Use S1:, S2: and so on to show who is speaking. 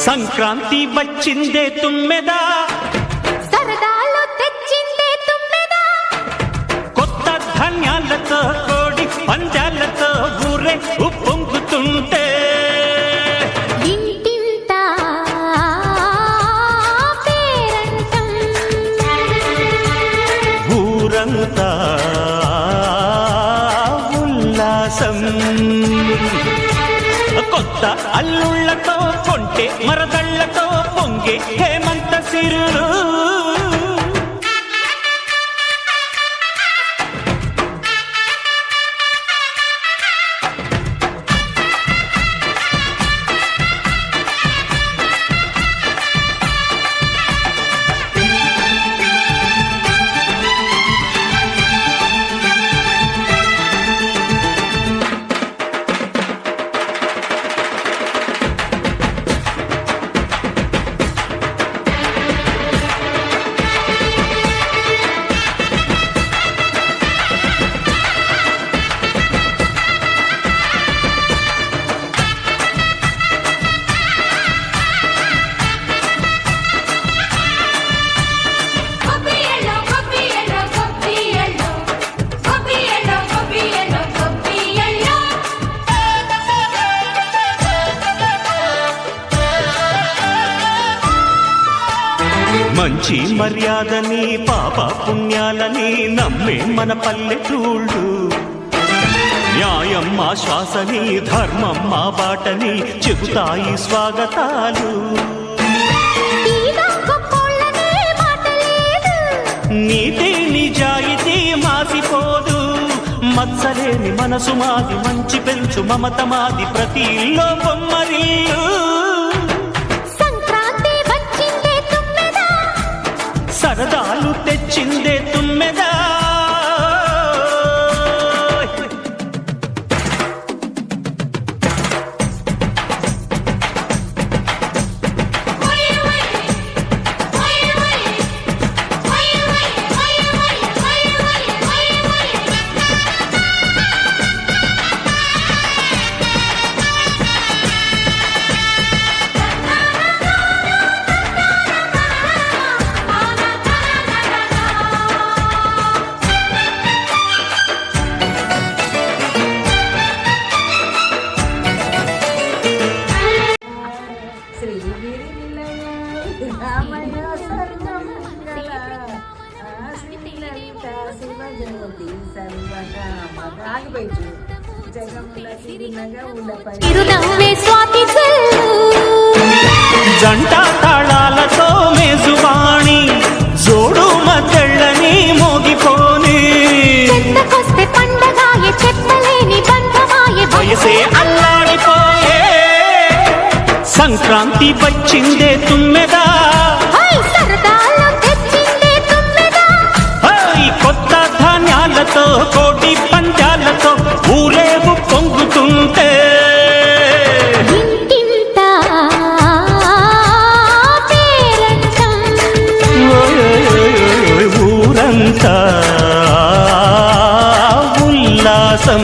S1: సంక్రాంతి వచ్చిందే తుమ్మెదా,
S2: సరదాలు తెచ్చిందే తుమ్మెదా,
S1: కొత్త ధాన్యాలతో కోడి పంజాలతో ఊరే ఉప్పొంగుతుంటే
S2: ఇంటింత పేరంటం,
S1: ఊరంతా ఉల్లాసం. కొత్త అల్లుళ్లతో కొంటే మరదళ్లతో పొంగే హేమంత సిరులు. మంచి మర్యాదని పాప పుణ్యాలని నమ్మే మన పల్లెటూళ్ళు, న్యాయం మా శ్వాసని ధర్మం మా బాటని చెబుతాయి స్వాగతాలు. నీతి నిజాయితీ మాసిపోదు, మత్సలేని మనసు మాది, మంచి పెంచు మమత మాది, ప్రతి ఇల్లో బొమ్మరిల్లు. సరదాలు తెచ్చిందే తుమ్మెదా, జంట తాళాలతో మేజువాణి జోడు మద్దళ్ళని మోగిపోని, వయసే అల్లాడిపోయే. సంక్రాంతి వచ్చిందే తుమ్మెదా, కొత్త ధాన్యాలతో కోటి పంజాలతో ఊరేగు పొంగుతుంటే ఊరంతా ఉల్లాసం.